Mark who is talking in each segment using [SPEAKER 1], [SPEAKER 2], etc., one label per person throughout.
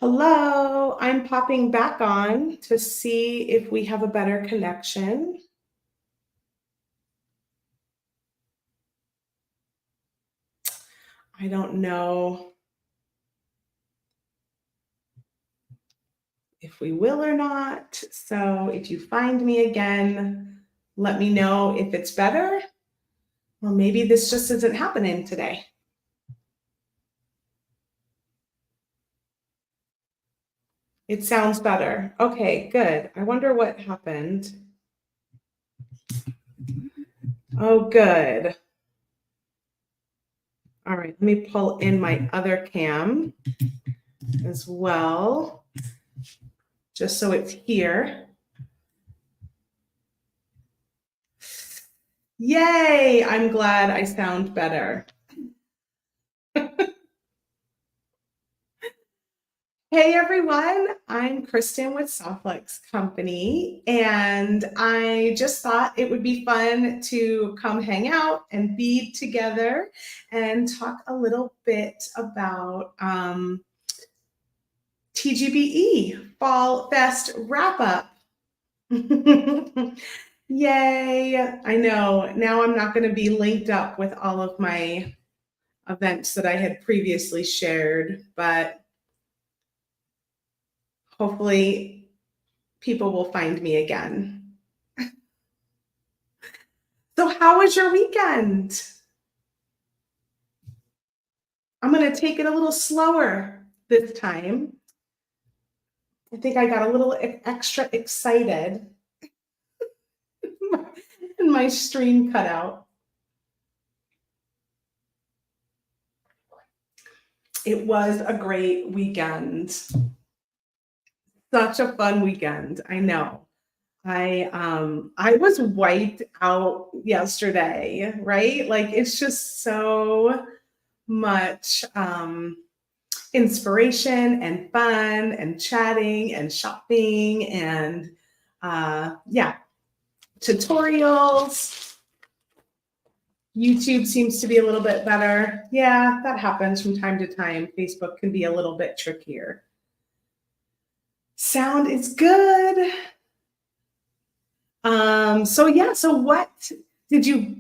[SPEAKER 1] Hello, I'm popping back on to see if we have a better connection. I don't know if we will or not. So if you find me again, let me know if it's better, or maybe this just isn't happening today. It sounds better. Okay, good. I wonder what happened. Oh, good. All right, let me pull in my other cam as well, just so it's here. Yay, I'm glad I sound better. Hey everyone, I'm Kristen with Softlex Company, and I just thought it would be fun to come hang out and bead together and talk a little bit about TGBE Fall Fest Wrap Up. Yay! I know. Now I'm not going to be linked up with all of my events that I had previously shared, but hopefully people will find me again. So how was your weekend? I'm going to take it a little slower this time. I think I got a little extra excited and my stream cut out. It was a great weekend. Such a fun weekend. I know. I was wiped out yesterday, right? Like it's just so much inspiration and fun and chatting and shopping and yeah, tutorials. YouTube seems to be a little bit better. Yeah, that happens from time to time. Facebook can be a little bit trickier. Sound is good. So yeah, so what did you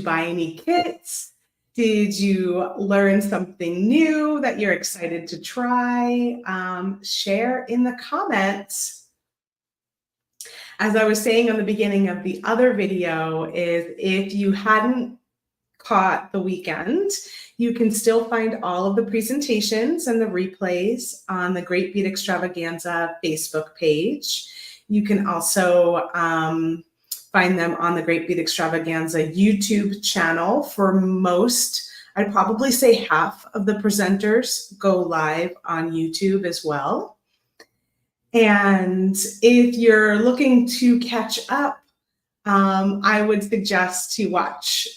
[SPEAKER 1] buy any kits? Did you learn something new that you're excited to try? Share in the comments. As I was saying on the beginning of the other video, is if you hadn't caught the weekend, you can still find all of the presentations and the replays on the Great Bead Extravaganza Facebook page. You can also find them on the Great Bead Extravaganza YouTube channel. For most, I'd probably say half of the presenters go live on YouTube as well. And if you're looking to catch up, I would suggest to watch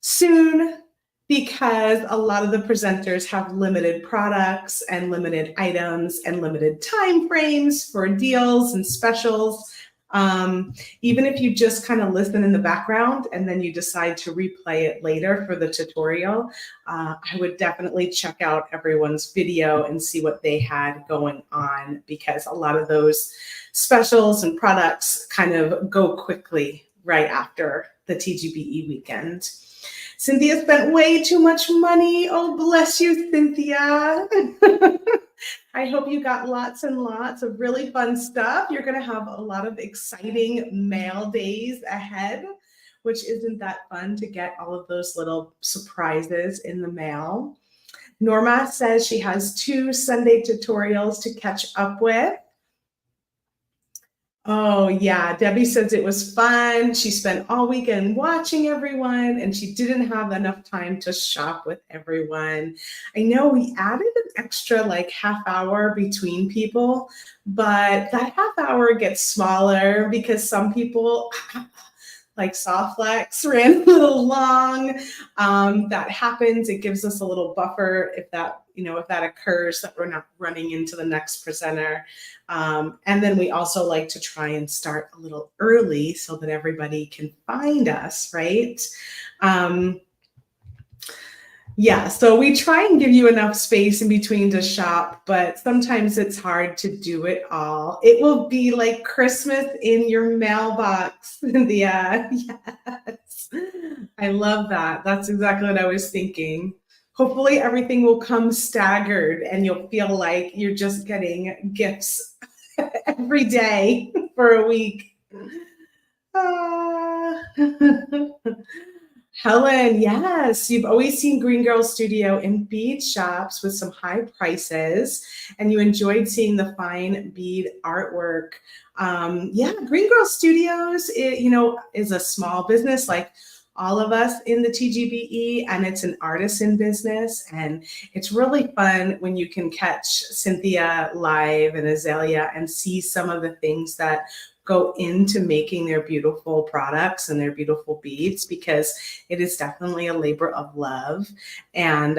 [SPEAKER 1] soon, because a lot of the presenters have limited products and limited items and limited time frames for deals and specials. Even if you just kind of listen in the background and then you decide to replay it later for the tutorial, I would definitely check out everyone's video and see what they had going on, because a lot of those specials and products kind of go quickly right after the TGBE weekend. Cynthia spent way too much money. Oh, bless you, Cynthia. I hope you got lots and lots of really fun stuff. You're going to have a lot of exciting mail days ahead, which isn't that fun to get all of those little surprises in the mail. Norma says she has 2 Sunday tutorials to catch up with. Oh, yeah. Debbie says it was fun. She spent all weekend watching everyone, and she didn't have enough time to shop with everyone. I know we added an extra like half hour between people, but that half hour gets smaller because some people like Softlex ran a little long. That happens. It gives us a little buffer if that, if that occurs, that we're not running into the next presenter. And then we also like to try and start a little early so that everybody can find us, right? Yeah, so we try and give you enough space in between to shop, but sometimes it's hard to do it all. It will be like Christmas in your mailbox, Cynthia. Yes. I love that. That's exactly what I was thinking. Hopefully, everything will come staggered and you'll feel like you're just getting gifts every day for a week. Ah. Helen, yes, you've always seen Green Girl Studio in bead shops with some high prices, and you enjoyed seeing the fine bead artwork. Yeah, Green Girl Studios, is a small business like all of us in the TGBE, and it's an artisan business. And it's really fun when you can catch Cynthia live and Azalea and see some of the things that go into making their beautiful products and their beautiful beads, because it is definitely a labor of love. And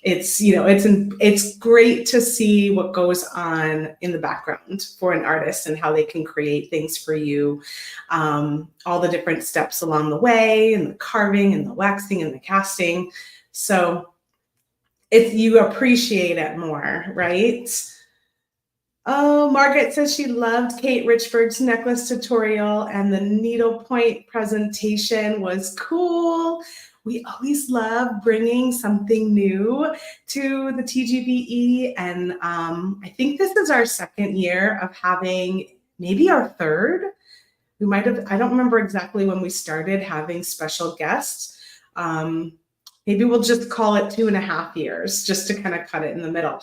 [SPEAKER 1] it's great to see what goes on in the background for an artist and how they can create things for you, all the different steps along the way, and the carving and the waxing and the casting. So if you appreciate it more, right? Oh, Margaret says she loved Kate Richford's necklace tutorial, and the needlepoint presentation was cool. We always love bringing something new to the TGBE, and I think this is our second year of having, maybe our third. We might have, I don't remember exactly when we started having special guests. Maybe we'll just call it 2.5 years, just to kind of cut it in the middle.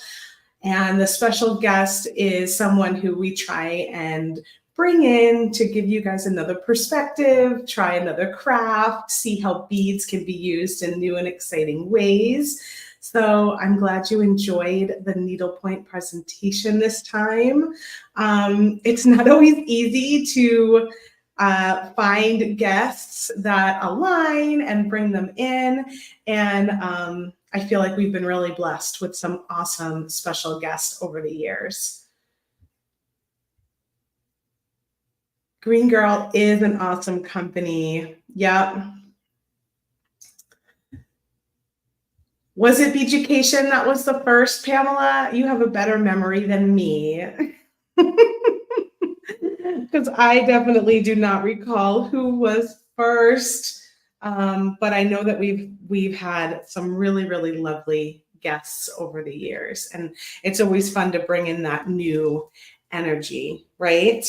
[SPEAKER 1] And the special guest is someone who we try and bring in to give you guys another perspective, try another craft, see how beads can be used in new and exciting ways. So I'm glad you enjoyed the needlepoint presentation this time. It's not always easy to find guests that align and bring them in. And I feel like we've been really blessed with some awesome special guests over the years. Green Girl is an awesome company. Yep. Was it Beaducation that was the first, Pamela? You have a better memory than me. Because I definitely do not recall who was first. But I know that we've had some really, really lovely guests over the years. And it's always fun to bring in that new energy, right?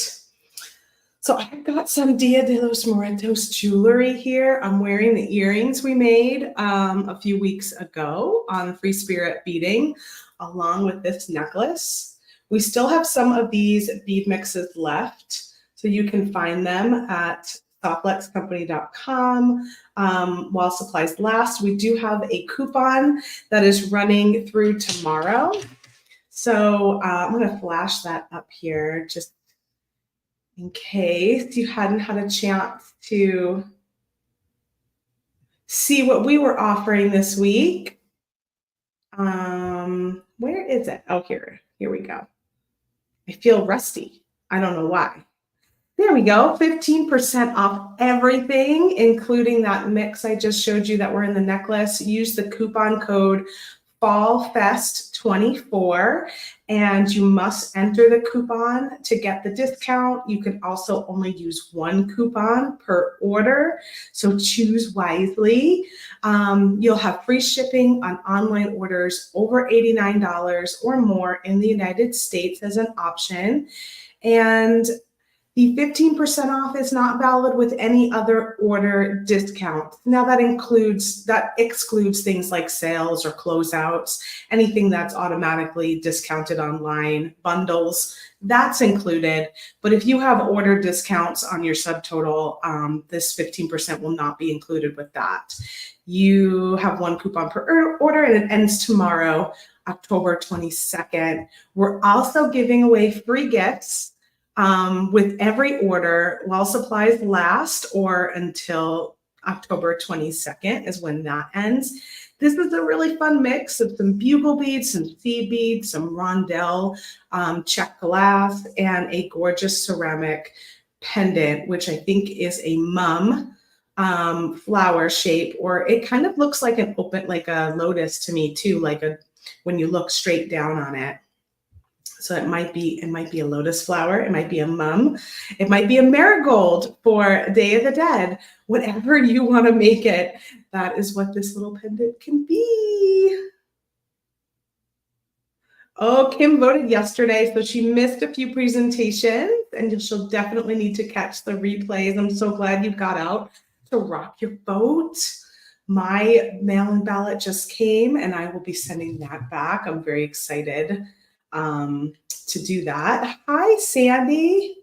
[SPEAKER 1] So I've got some Dia de los Muertos jewelry here. I'm wearing the earrings we made a few weeks ago on Free Spirit Beading, along with this necklace. We still have some of these bead mixes left, so you can find them at softluxcompany.com while supplies last. We do have a coupon that is running through tomorrow. So I'm going to flash that up here just in case you hadn't had a chance to see what we were offering this week. Where is it? Oh, here we go. I feel rusty. I don't know why. There we go. 15% off everything, including that mix I just showed you that were in the necklace. Use the coupon code FALLFEST24, and you must enter the coupon to get the discount. You can also only use one coupon per order, so choose wisely. You'll have free shipping on online orders over $89 or more in the United States as an option. And the 15% off is not valid with any other order discount. Now that excludes things like sales or closeouts, anything that's automatically discounted online, bundles, that's included. But if you have order discounts on your subtotal, this 15% will not be included with that. You have one coupon per order, and it ends tomorrow, October 22nd. We're also giving away free gifts with every order while supplies last, or until October 22nd is when that ends. This is a really fun mix of some bugle beads, some seed beads, some rondelle check glass, and a gorgeous ceramic pendant, which I think is a mum flower shape, or it kind of looks like an open, like a lotus to me too, like a, when you look straight down on it. So it might be a lotus flower, it might be a mum, it might be a marigold for Day of the Dead. Whatever you want to make it, that is what this little pendant can be. Oh, Kim voted yesterday, so she missed a few presentations, and she'll definitely need to catch the replays. I'm so glad you got out to rock your vote. My mail-in ballot just came, and I will be sending that back. I'm very excited to do that. Hi, Sandy.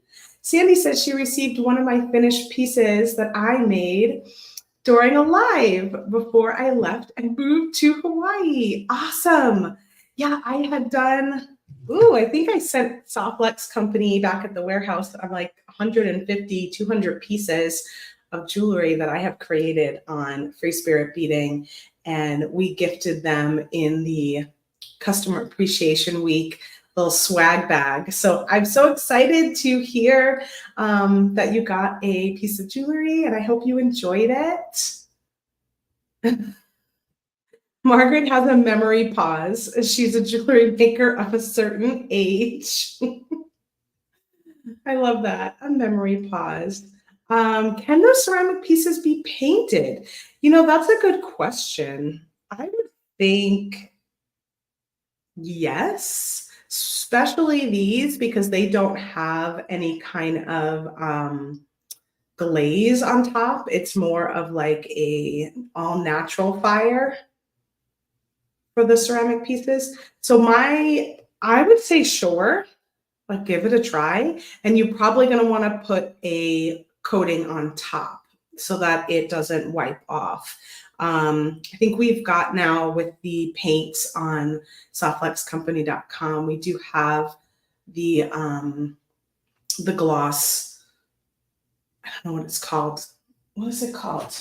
[SPEAKER 1] Sandy says she received one of my finished pieces that I made during a live before I left and moved to Hawaii. Awesome. Yeah, I had done, I think I sent Softlex Company back at the warehouse on like 150, 200 pieces of jewelry that I have created on Free Spirit Beading. And we gifted them in the Customer Appreciation Week little swag bag. So I'm so excited to hear that you got a piece of jewelry, and I hope you enjoyed it. Margaret has a memory pause. She's a jewelry maker of a certain age. I love that, a memory pause. Can those ceramic pieces be painted? You know, that's a good question. I would think yes, especially these, because they don't have any kind of glaze on top. It's more of like a all natural fire for the ceramic pieces. So I would say sure, like give it a try. And you're probably going to want to put a coating on top so that it doesn't wipe off. I think we've got now with the paints on softluxcompany.com, we do have the gloss. I don't know what it's called. What is it called?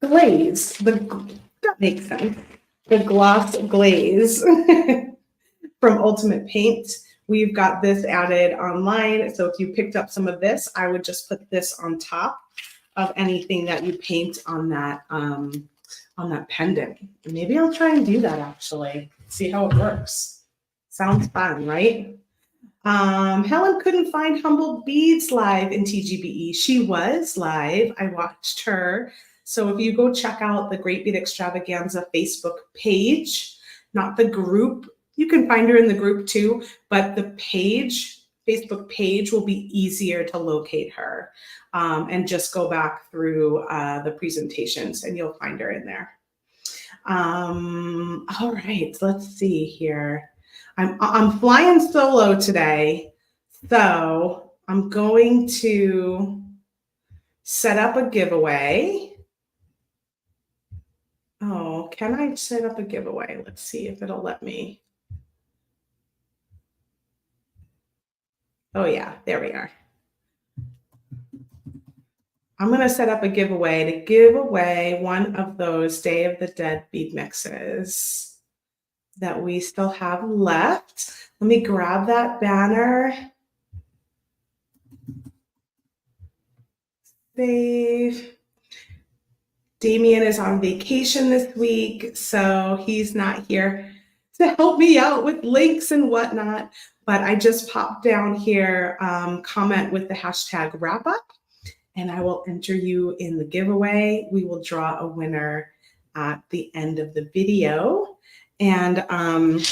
[SPEAKER 1] Glaze. That makes sense. The gloss glaze from Ultimate Paint. We've got this added online. So if you picked up some of this, I would just put this on top of anything that you paint on that pendant. Maybe I'll try and do that actually. See how it works. Sounds fun, right? Helen couldn't find Humble Beads live in TGBE. She was live. I watched her. So if you go check out the Great Bead Extravaganza Facebook page, not the group, you can find her in the group too, but the page, Facebook page, will be easier to locate her, and just go back through the presentations and you'll find her in there. All right, let's see here. I'm flying solo today, so I'm going to set up a giveaway. Oh, can I set up a giveaway? Let's see if it'll let me. Oh yeah, there we are. I'm going to set up a giveaway to give away one of those Day of the Dead bead mixes that we still have left. Let me grab that banner. Save. Damien is on vacation this week, so he's not here to help me out with links and whatnot. But I just popped down here, comment with the hashtag wrap up, and I will enter you in the giveaway. We will draw a winner at the end of the video. And I'm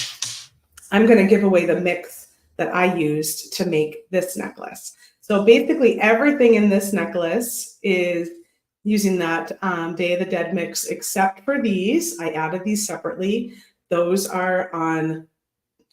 [SPEAKER 1] going to give away the mix that I used to make this necklace. So basically everything in this necklace is using that Day of the Dead mix, except for these. I added these separately. Those are on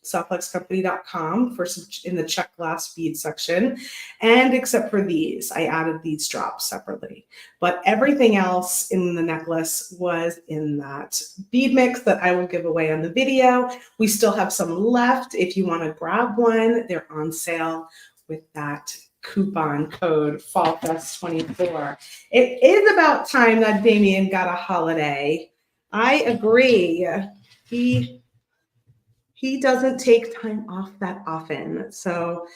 [SPEAKER 1] softluxcompany.com in the check glass bead section. And except for these, I added these drops separately. But everything else in the necklace was in that bead mix that I will give away on the video. We still have some left. If you want to grab one, they're on sale with that coupon code FALLFEST24. It is about time that Damien got a holiday. I agree. He he doesn't take time off that often. So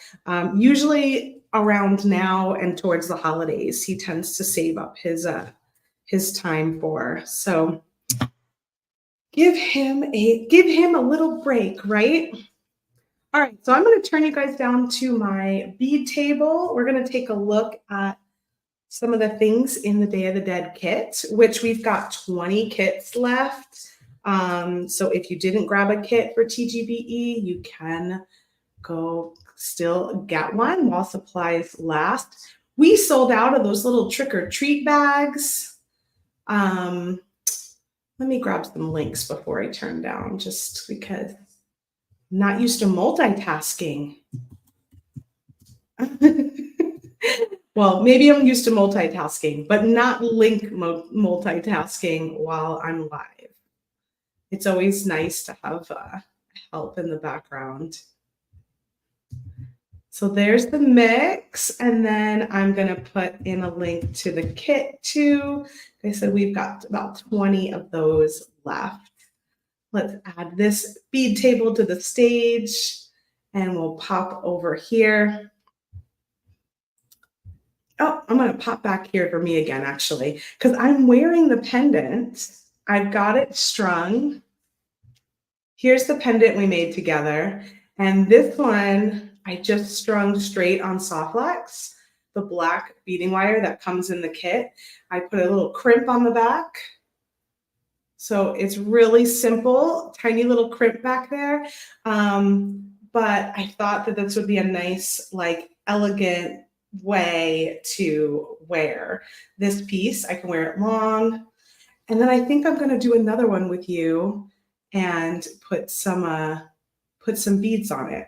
[SPEAKER 1] usually around now and towards the holidays, he tends to save up his time for. So give him a little break, right? All right, so I'm going to turn you guys down to my bead table. We're going to take a look at some of the things in the Day of the Dead kit, which we've got 20 kits left. So if you didn't grab a kit for TGBE, you can go still get one while supplies last. We sold out of those little trick or treat bags. Let me grab some links before I turn down, just because I'm not used to multitasking. Well, maybe I'm used to multitasking, but not link multitasking while I'm live. It's always nice to have help in the background. So there's the mix, and then I'm going to put in a link to the kit too. Like I said, we've got about 20 of those left. Let's add this bead table to the stage, and we'll pop over here. Oh, I'm going to pop back here for me again, actually, because I'm wearing the pendant. I've got it strung. Here's the pendant we made together. And this one, I just strung straight on Softlex, the black beading wire that comes in the kit. I put a little crimp on the back. So it's really simple, tiny little crimp back there. But I thought that this would be a nice, like, elegant way to wear this piece. I can wear it long. And then I think I'm going to do another one with you and put some beads on it.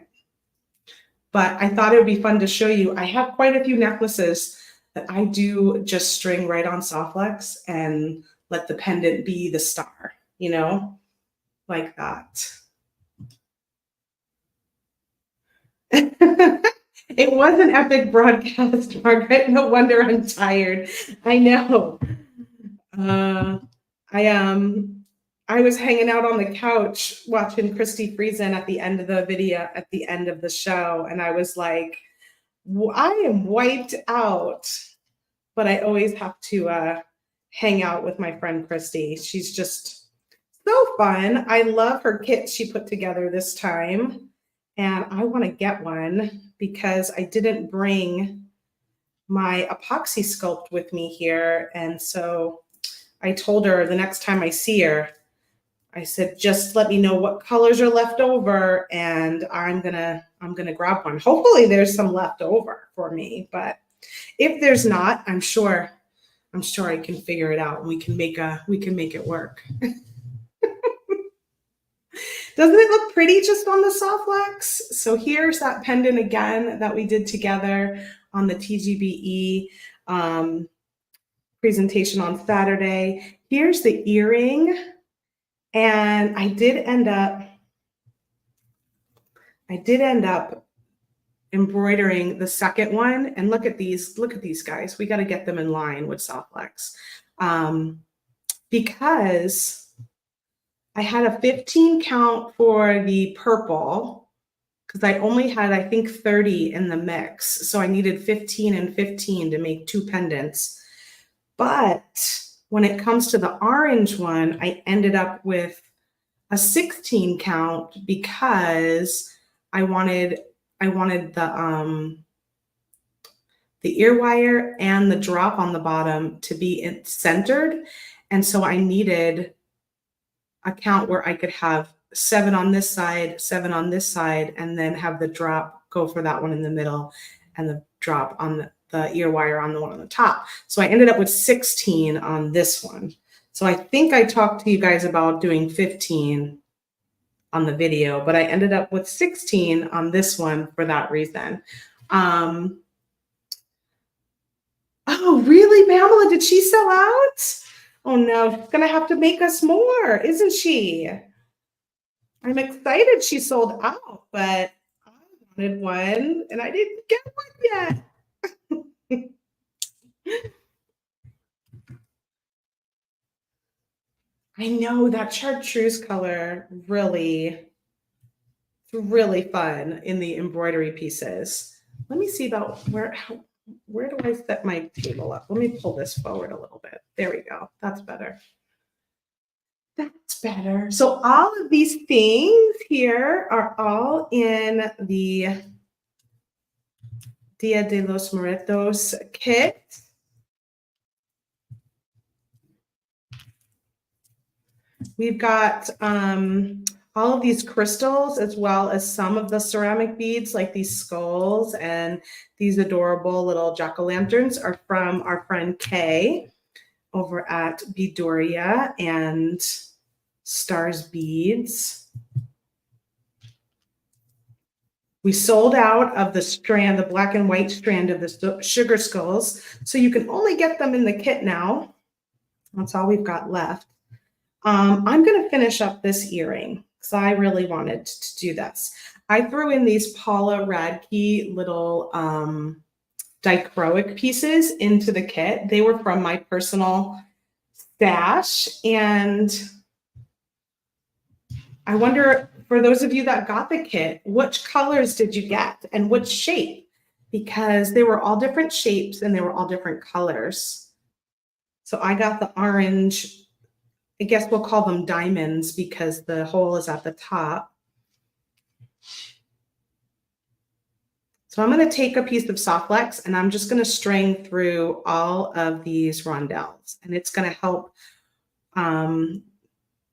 [SPEAKER 1] But I thought it would be fun to show you. I have quite a few necklaces that I do just string right on Softlex and let the pendant be the star, you know, like that. It was an epic broadcast, Margaret. No wonder I'm tired. I know. I was hanging out on the couch watching Christy Friesen at the end of the video, at the end of the show, and I was like, I am wiped out. But I always have to hang out with my friend Christy. She's just so fun. I love her kit she put together this time, and I want to get one because I didn't bring my epoxy sculpt with me here, and so I told her the next time I see her, I said, just let me know what colors are left over, and I'm gonna grab one. Hopefully there's some left over for me, but if there's not, I'm sure I can figure it out and we can make it work. Doesn't it look pretty just on the Softlex? So here's that pendant again that we did together on the TGBE presentation on Saturday. Here's the earring. And I did end up embroidering the second one. And look at these guys. We got to get them in line with Softlex. Because I had a 15 count for the purple, because I only had, I think, 30 in the mix. So I needed 15 and 15 to make two pendants. But when it comes to the orange one, I ended up with a 16 count because I wanted the ear wire and the drop on the bottom to be centered. And so I needed a count where I could have 7 on this side, 7 on this side, and then have the drop go for that one in the middle and the drop on the ear wire on the one on the top. So I ended up with 16 on this one. So I think I talked to you guys about doing 15 on the video, but I ended up with 16 on this one for that reason. Oh, really, Pamela? Did she sell out? Oh no, she's gonna have to make us more, isn't she? I'm excited she sold out, but I wanted one and I didn't get one yet. I know that chartreuse color really It's really fun in the embroidery pieces. Let me see about where do I set my table up? Let me pull this forward a little bit. There we go. That's better. That's better. So all of these things here are all in the Dia de los Muertos kit. We've got all of these crystals, as well as some of the ceramic beads, like these skulls and these adorable little jack-o'-lanterns, are from our friend Kay over at Beadoria and Stars Beads. We sold out of the strand, the black and white strand of the sugar skulls, so you can only get them in the kit now. That's all we've got left. I'm going to finish up this earring because I really wanted to do this. I threw in these Paula Radke little dichroic pieces into the kit. They were from my personal stash, and I wonder, for those of you that got the kit, which colors did you get and which shape? Because they were all different shapes and they were all different colors. So I got the orange, I guess we'll call them diamonds because the hole is at the top. So I'm going to take a piece of Softlex and I'm just going to string through all of these rondelles, and it's going to help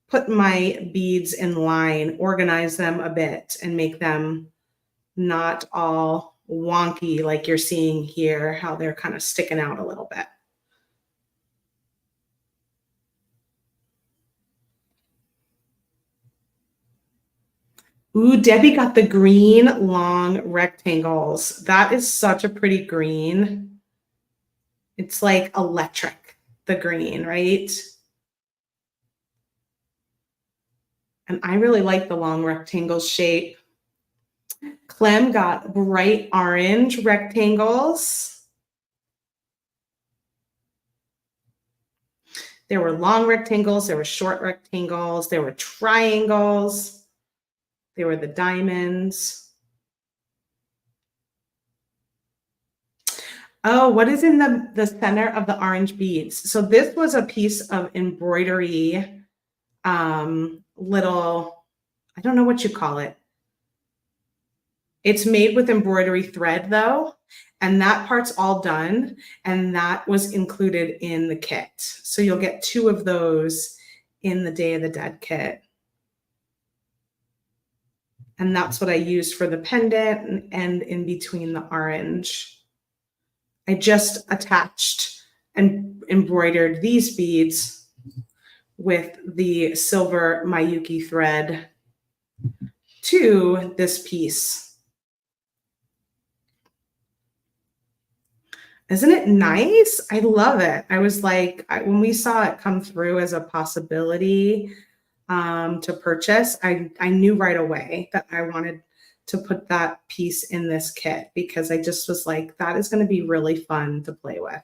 [SPEAKER 1] put my beads in line, organize them a bit, and make them not all wonky like you're seeing here, how they're kind of sticking out a little bit. Ooh, Debbie got the green long rectangles. That is such a pretty green. It's like electric, the green, right? And I really like the long rectangle shape. Clem got bright orange rectangles. There were long rectangles, there were short rectangles, there were triangles. They were the diamonds. Oh, what is in the center of the orange beads? So this was a piece of embroidery, little, I don't know what you call it. It's made with embroidery thread though, and that part's all done, and that was included in the kit. So you'll get 2 of those in the Day of the Dead kit. And that's what I used for the pendant and in between the orange. I just attached and embroidered these beads with the silver Miyuki thread to this piece. Isn't it nice? I love it. I was like, when we saw it come through as a possibility to purchase, I knew right away that I wanted to put that piece in this kit because I just was like, that is going to be really fun to play with.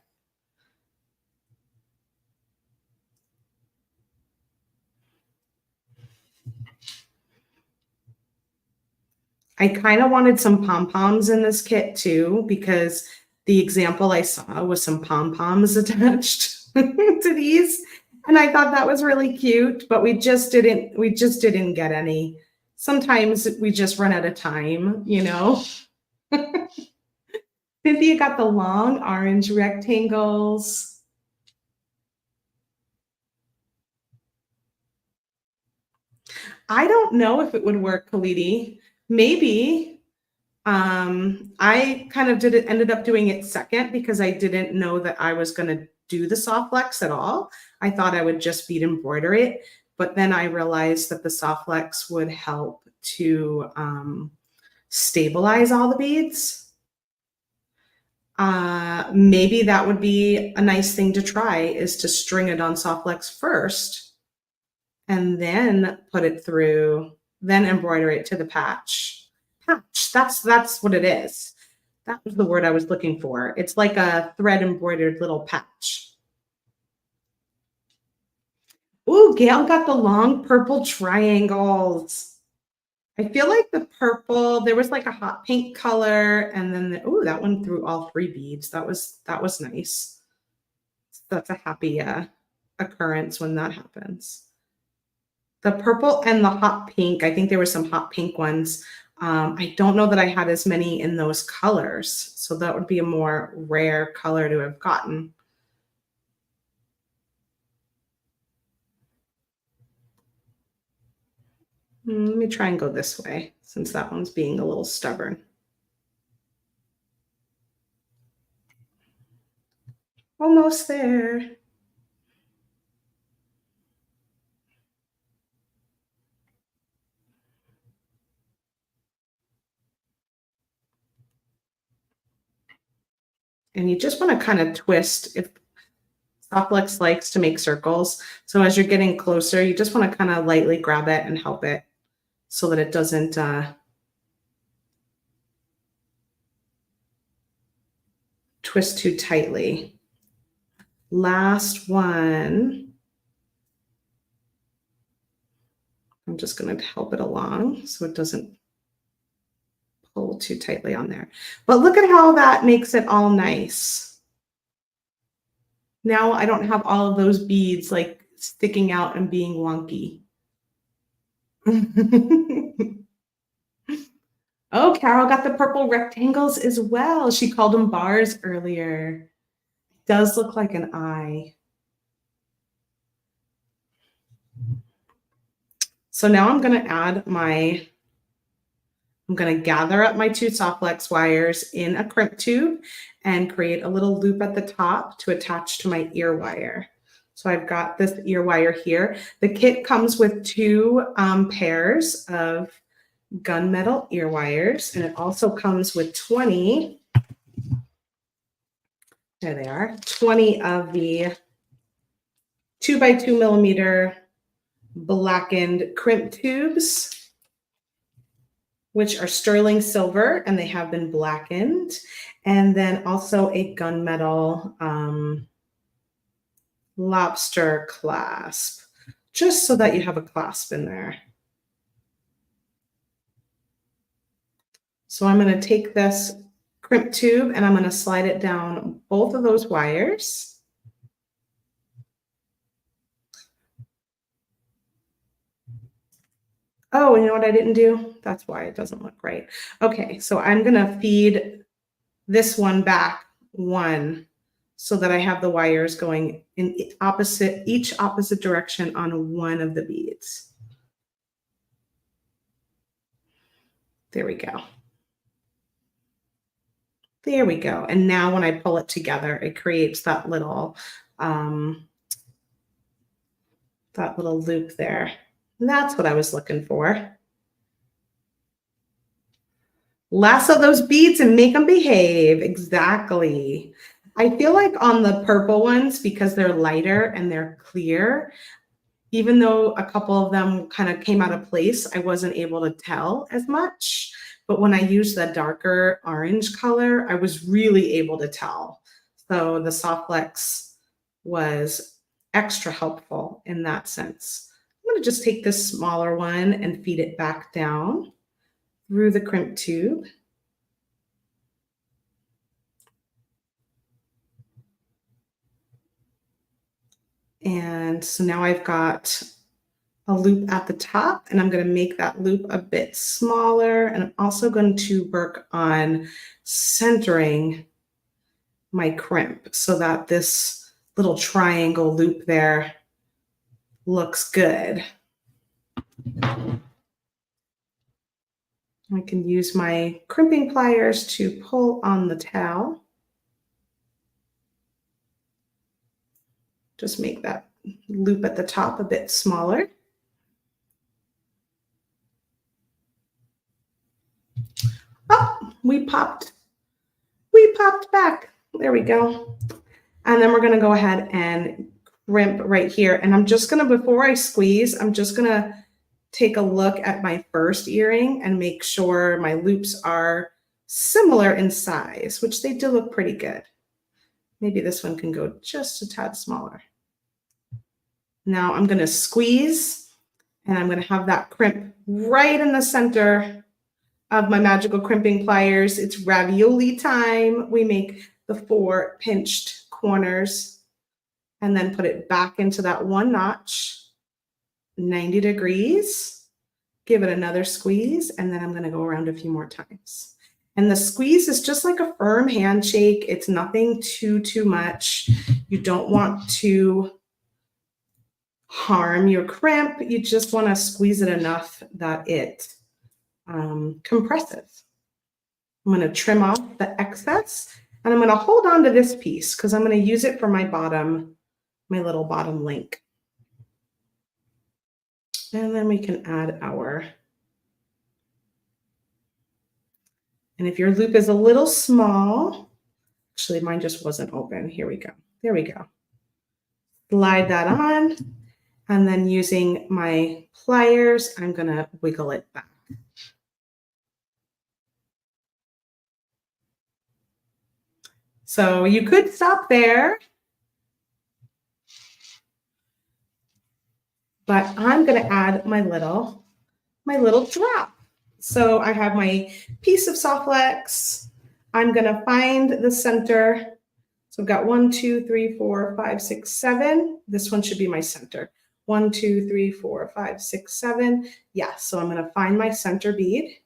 [SPEAKER 1] I kind of wanted some pom-poms in this kit too, because the example I saw was some pom-poms attached to these. And I thought that was really cute, but we just didn't get any. Sometimes we just run out of time, you know. Cynthia got the long orange rectangles. I don't know if it would work, Khalidi. Maybe. I kind of ended up doing it second because I didn't know that I was going to do the Softlex at all. I thought I would just bead embroidery it, but then I realized that the Softlex would help to stabilize all the beads. Maybe that would be a nice thing to try, is to string it on Softlex first and then put it through, then embroider it to the patch. That's what it is. That was the word I was looking for. It's like a thread embroidered little patch. Ooh, Gail got the long purple triangles. I feel like the purple, there was like a hot pink color, and then oh, that one threw all 3 beads. That was nice. That's a happy occurrence when that happens. The purple and the hot pink, I think there were some hot pink ones. I don't know that I had as many in those colors, so that would be a more rare color to have gotten. Let me try and go this way since that one's being a little stubborn. Almost there. And you just want to kind of twist. If Softlex likes to make circles, so as you're getting closer, you just want to kind of lightly grab it and help it so that it doesn't twist too tightly. Last one. I'm just going to help it along so it doesn't pull too tightly on there. But look at how that makes it all nice. Now I don't have all of those beads like sticking out and being wonky. Oh, Carol got the purple rectangles as well. She called them bars earlier. It does look like an eye. So now I'm going to gather up my 2 Softlex wires in a crimp tube and create a little loop at the top to attach to my ear wire. So I've got this ear wire here. The kit comes with 2 pairs of gunmetal ear wires, and it also comes with 20, there they are, 20 of the 2 by 2 millimeter blackened crimp tubes, which are sterling silver, and they have been blackened. And then also a gunmetal lobster clasp, just so that you have a clasp in there. So I'm going to take this crimp tube and I'm going to slide it down both of those wires. Oh, and you know what I didn't do? That's why it doesn't look right. Okay, so I'm going to feed this one back 1 so that I have the wires going in each opposite direction on one of the beads. There we go. There we go. And now when I pull it together, it creates that little loop there. And that's what I was looking for. Lasso those beads and make them behave. Exactly. I feel like on the purple ones, because they're lighter and they're clear, even though a couple of them kind of came out of place, I wasn't able to tell as much. But when I used the darker orange color, I was really able to tell. So the Softlex was extra helpful in that sense. I'm going to just take this smaller one and feed it back down through the crimp tube. And so now I've got a loop at the top, and I'm going to make that loop a bit smaller. And I'm also going to work on centering my crimp so that this little triangle loop there looks good. I can use my crimping pliers to pull on the towel. Just make that loop at the top a bit smaller. Oh, we popped back. There we go. And then we're going to go ahead and crimp right here. And I'm just going to, before I squeeze, I'm just going to take a look at my first earring and make sure my loops are similar in size, which they do look pretty good. Maybe this one can go just a tad smaller. Now I'm going to squeeze And I'm going to have that crimp right in the center of my magical crimping pliers. It's ravioli time. We make the 4 pinched corners and then put it back into that one notch, 90 degrees. Give it another squeeze, and then I'm going to go around a few more times. And the squeeze is just like a firm handshake. It's nothing too much. You don't want to harm your crimp. You just want to squeeze it enough that it compresses. I'm going to trim off the excess, and I'm going to hold on to this piece because I'm going to use it for my bottom, my little bottom link. And then we can add our, and if your loop is a little small, actually mine just wasn't open. Here we go. There we go. Slide that on, and then using my pliers, I'm going to wiggle it back. So you could stop there, but I'm going to add my little drop. So I have my piece of soft flex. I'm going to find the center. So I've got 1, 2, 3, 4, 5, 6, 7. This one should be my center. 1, 2, 3, 4, 5, 6, 7. Yeah, so I'm going to find my center bead,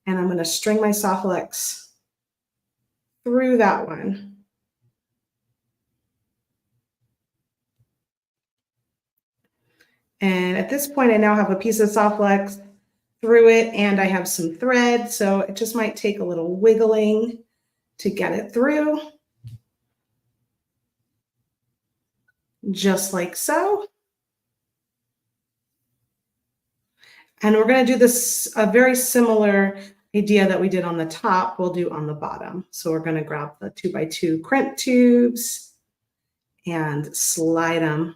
[SPEAKER 1] and I'm going to string my soft flex through that one. And at this point, I now have a piece of soft flex through it, and I have some thread, so it just might take a little wiggling to get it through. Just like so. And we're going to do this, a very similar idea that we did on the top, we'll do on the bottom. So we're going to grab the 2x2 crimp tubes and slide them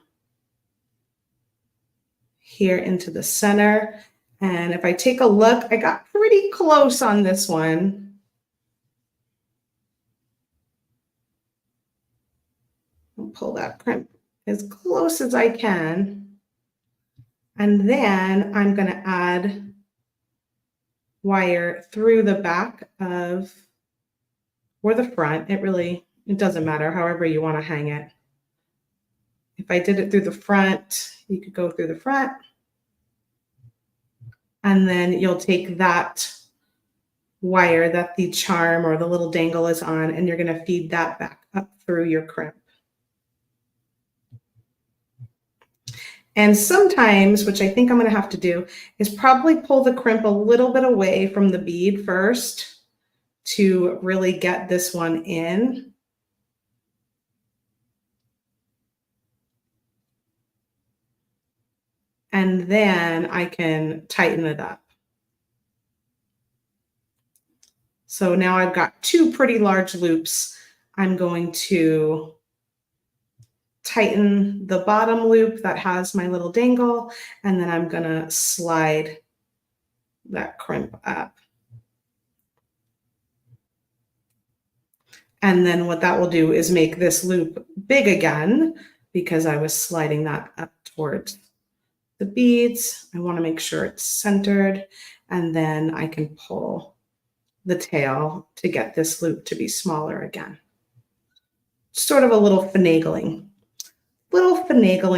[SPEAKER 1] here into the center. And if I take a look, I got pretty close on this one. I'll pull that crimp as close as I can. And then I'm going to add wire through the back of, or the front. It doesn't matter, however you want to hang it. If I did it through the front, you could go through the front. And then you'll take that wire that the charm or the little dangle is on, and you're going to feed that back up through your crimp. And sometimes, which I think I'm going to have to do, is probably pull the crimp a little bit away from the bead first to really get this one in. And then I can tighten it up. So now I've got 2 pretty large loops. I'm going to tighten the bottom loop that has my little dangle, and then I'm going to slide that crimp up. And then what that will do is make this loop big again, because I was sliding that up towards the beads. I want to make sure it's centered, and then I can pull the tail to get this loop to be smaller again. Sort of a little finagling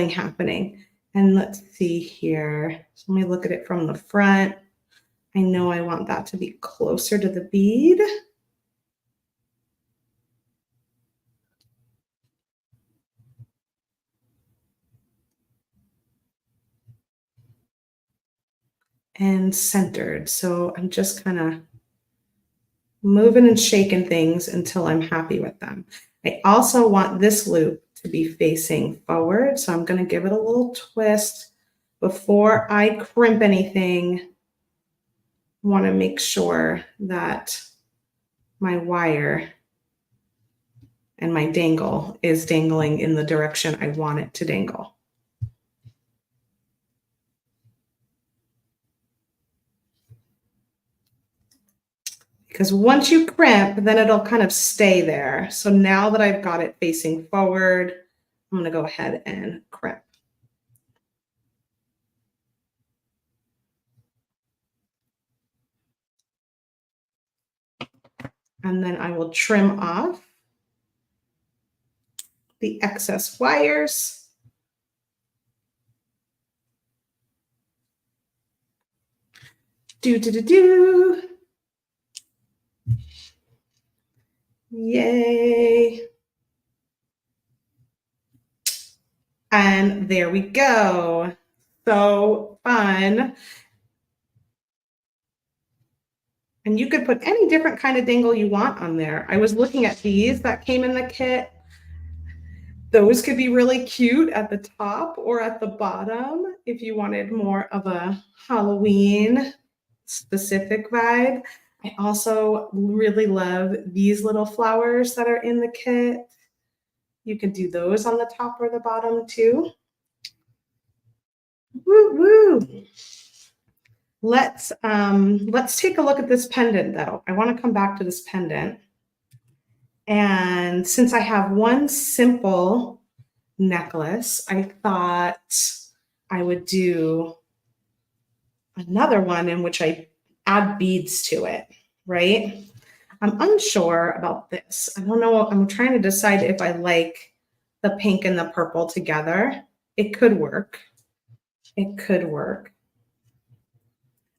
[SPEAKER 1] happening. And let's see here. So let me look at it from the front. I know I want that to be closer to the bead. And centered. So I'm just kind of moving and shaking things until I'm happy with them. I also want this loop to be facing forward. So I'm going to give it a little twist before I crimp anything. I want to make sure that my wire and my dangle is dangling in the direction I want it to dangle. Because once you crimp, then it'll kind of stay there. So now that I've got it facing forward, I'm going to go ahead and crimp. And then I will trim off the excess wires. Do. Yay. And there we go. So fun. And you could put any different kind of dangle you want on there. I was looking at these that came in the kit. Those could be really cute at the top or at the bottom if you wanted more of a Halloween specific vibe. I also really love these little flowers that are in the kit. You can do those on the top or the bottom too. Woo woo. Let's take a look at this pendant though. I want to come back to this pendant. And since I have one simple necklace, I thought I would do another one in which I add beads to it, right? I'm unsure about this. I don't know. I'm trying to decide if I like the pink and the purple together. It could work. It could work.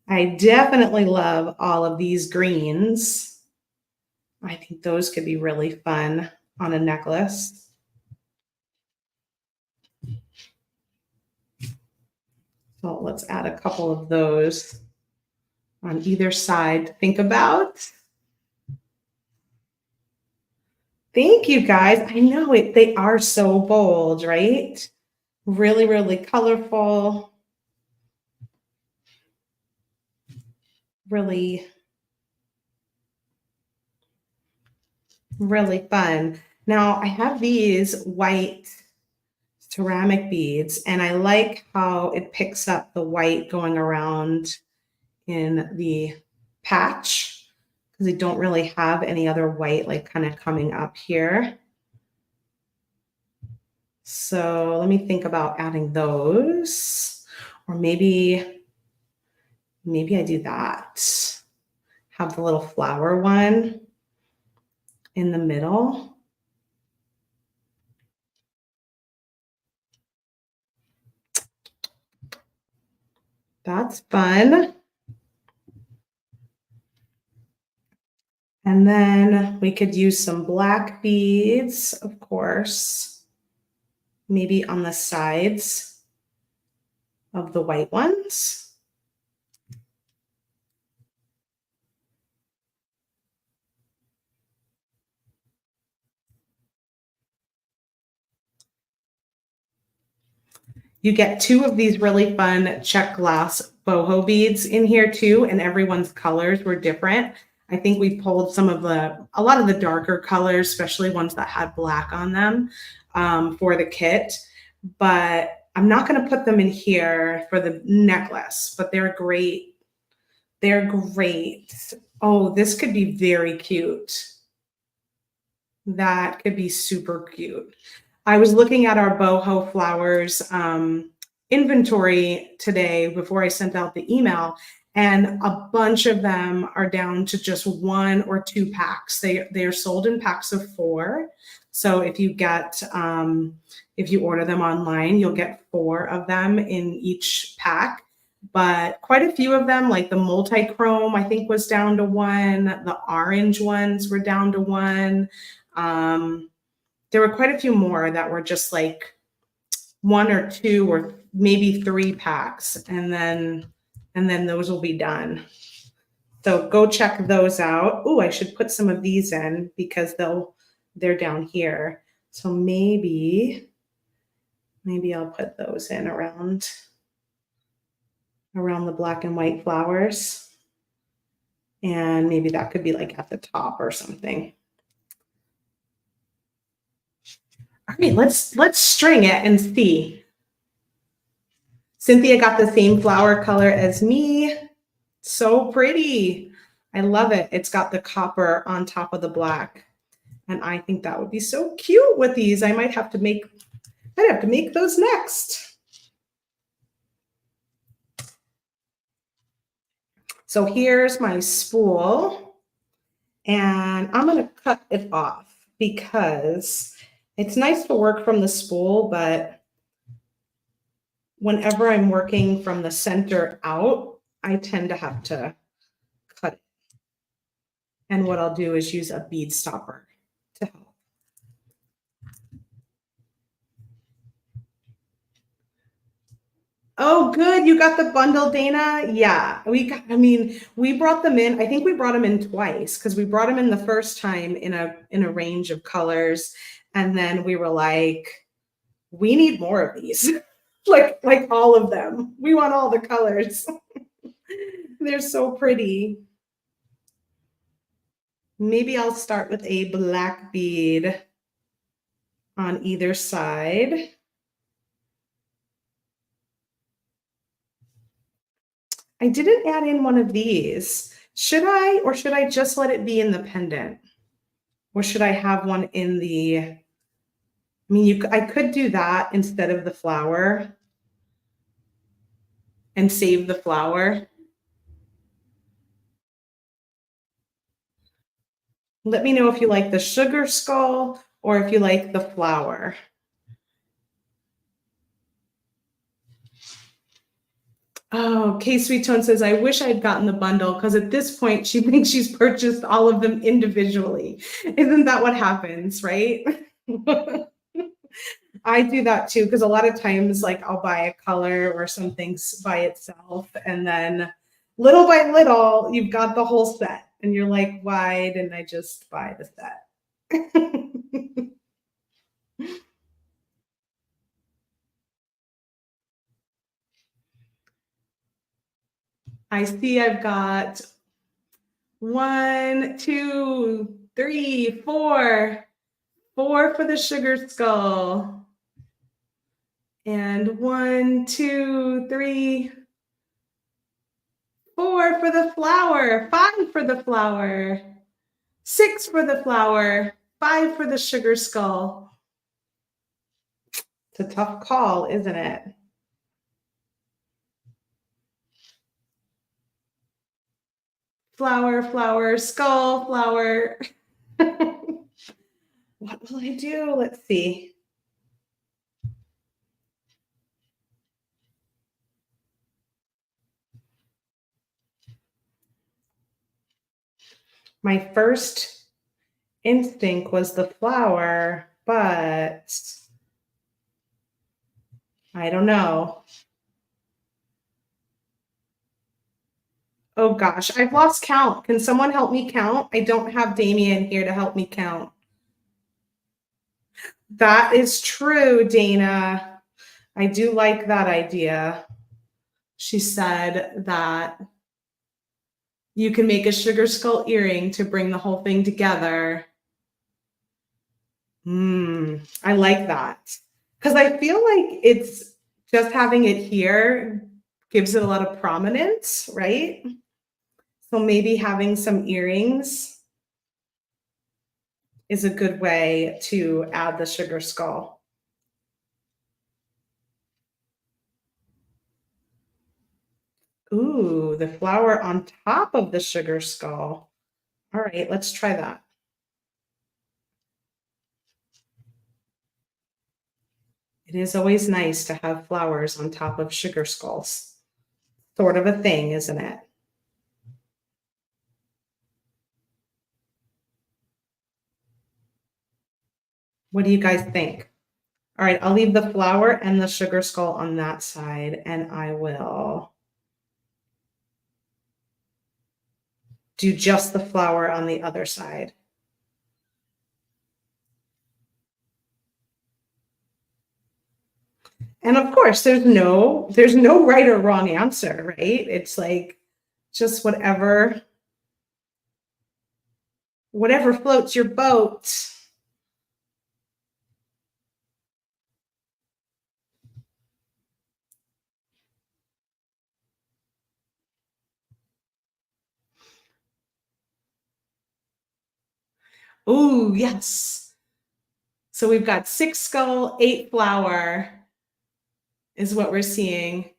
[SPEAKER 1] I definitely love all of these greens. I think those could be really fun on a necklace. So let's add a couple of those on either side to think about. Thank you guys. I know it. They are so bold, right? Really, really colorful. Really, really fun. Now I have these white ceramic beads and I like how it picks up the white going around in the patch because I don't really have any other white like kind of coming up here. So let me think about adding those, or maybe I do that. Have the little flower one in the middle. That's fun. And then we could use some black beads, of course, maybe on the sides of the white ones. You get two of these really fun check glass boho beads in here too, and everyone's colors were different. I think we pulled a lot of the darker colors, especially ones that had black on them for the kit. But I'm not going to put them in here for the necklace, but they're great. They're great. Oh, this could be very cute. That could be super cute. I was looking at our boho flowers inventory today before I sent out the email, and a bunch of them are down to just 1 or 2 packs. They are sold in packs of 4. So if you order them online, you'll get 4 of them in each pack. But quite a few of them, like the multi-chrome, I think was down to 1. The orange ones were down to 1. There were quite a few more that were just like 1 or 2 or maybe 3 packs, and then those will be done. So go check those out. Oh, I should put some of these in because they're down here. So maybe I'll put those in around the black and white flowers. And maybe that could be like at the top or something. All right, let's string it and see. Cynthia got the same flower color as me. So pretty. I love it. It's got the copper on top of the black. And I think that would be so cute with these. I might have to make those next. So here's my spool. And I'm going to cut it off because it's nice to work from the spool, but whenever I'm working from the center out, I tend to have to cut it. And what I'll do is use a bead stopper to help. Oh, good. You got the bundle, Dana. Yeah, we brought them in. I think we brought them in twice because we brought them in the first time in a range of colors. And then we were like, we need more of these. like all of them. We want all the colors. They're so pretty. Maybe I'll start with a black bead on either side. I didn't add in one of these. Should I, or should I just let it be in the pendant? Or should I have one in the, I mean, I could do that instead of the flower and save the flower. Let me know if you like the sugar skull or if you like the flower. Oh, K Sweet Tone says, I wish I'd gotten the bundle because at this point she thinks she's purchased all of them individually. Isn't that what happens, right? I do that too because a lot of times, like, I'll buy a color or something by itself, and then little by little, you've got the whole set, and you're like, why didn't I just buy the set? I see I've got 1, 2, 3, 4. 4 for the sugar skull. And 1, 2, 3, 4 for the flower. 5 for the flower. 6 for the flower. 5 for the sugar skull. It's a tough call, isn't it? Flower, flower, skull, flower. What will I do? Let's see. My first instinct was the flower, but I don't know. Oh gosh, I've lost count. Can someone help me count? I don't have Damien here to help me count. That is true, Dana. I do like that idea. She said that you can make a sugar skull earring to bring the whole thing together. I like that. Because I feel like it's just having it here gives it a lot of prominence, right? So maybe having some earrings is a good way to add the sugar skull. Ooh, the flower on top of the sugar skull. All right, let's try that. It is always nice to have flowers on top of sugar skulls. Sort of a thing, isn't it? What do you guys think? All right, I'll leave the flower and the sugar skull on that side, and I will do just the flower on the other side. And of course, there's no right or wrong answer, right? It's like just whatever floats your boat. Oh, yes. So we've got 6 skull, 8 flower is what we're seeing.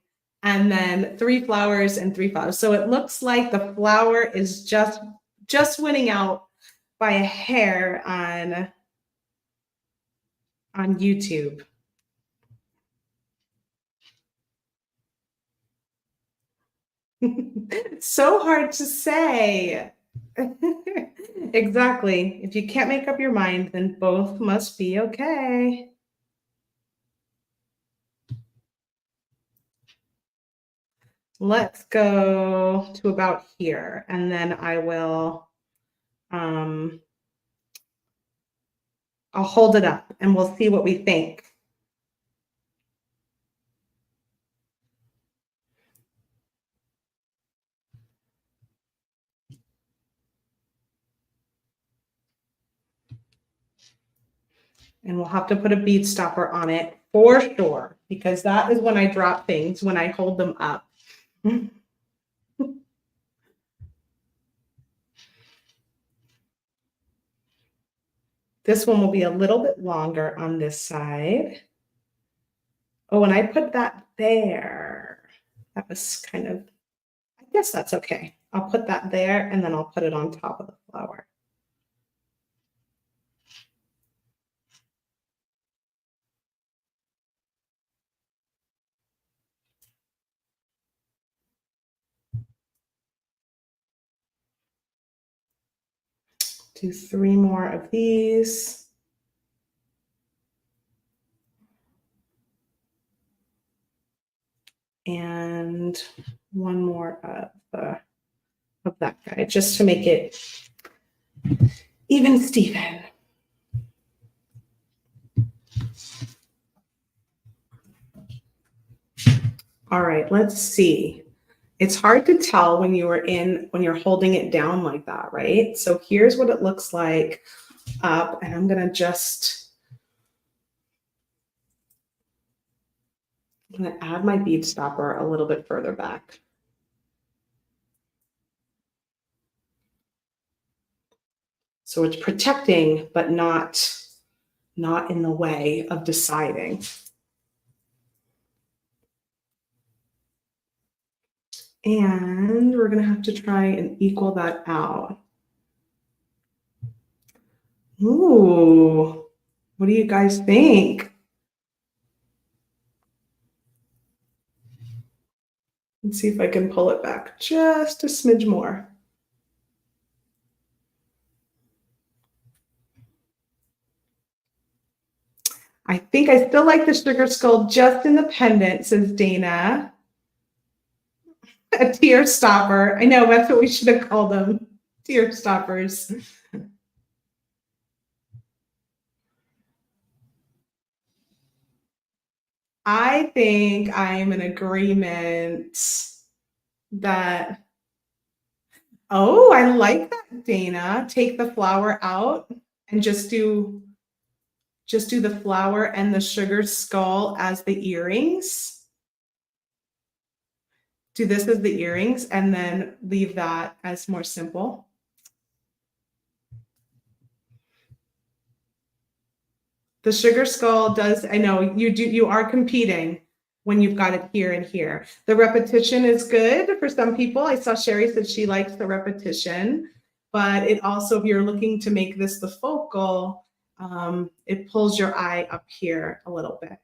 [SPEAKER 1] And then 3 flowers and 3 flowers. So it looks like the flower is just winning out by a hair on YouTube. So hard to say. Exactly. If you can't make up your mind, then both must be okay. Let's go to about here, and then um, I'll hold it up and we'll see what we think. And we'll have to put a bead stopper on it for sure, because that is when I drop things, when I hold them up. This one will be a little bit longer on this side. Oh, and I put that there. That was kind of, I guess that's okay. I'll put that there and then I'll put it on top of the flower. Do 3 more of these. And 1 more of that guy, just to make it even Steven. All right, let's see. It's hard to tell when you're holding it down like that, right? So here's what it looks like up, and I'm gonna add my bead stopper a little bit further back. So it's protecting, but not in the way of deciding. And we're gonna have to try and equal that out. Ooh, what do you guys think? Let's see if I can pull it back just a smidge more. I think I still like the sugar skull just in the pendant, says Dana. A tear stopper. I know, that's what we should have called them. Tear stoppers. I think I'm in agreement that, oh, I like that, Dana. Take the flower out and just do the flower and the sugar skull as the earrings. Do this as the earrings and then leave that as more simple. The sugar skull does, I know you are competing when you've got it here and here. The repetition is good for some people. I saw Sherry said she likes the repetition, but it also, if you're looking to make this the focal, it pulls your eye up here a little bit.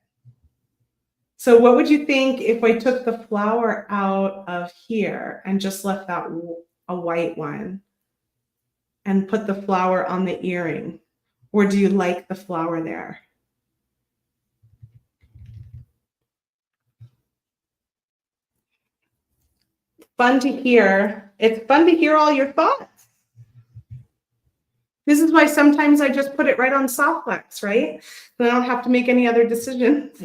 [SPEAKER 1] So what would you think if I took the flower out of here and just left that a white one and put the flower on the earring? Or do you like the flower there? Fun to hear. It's fun to hear all your thoughts. This is why sometimes I just put it right on soft wax, right? So I don't have to make any other decisions.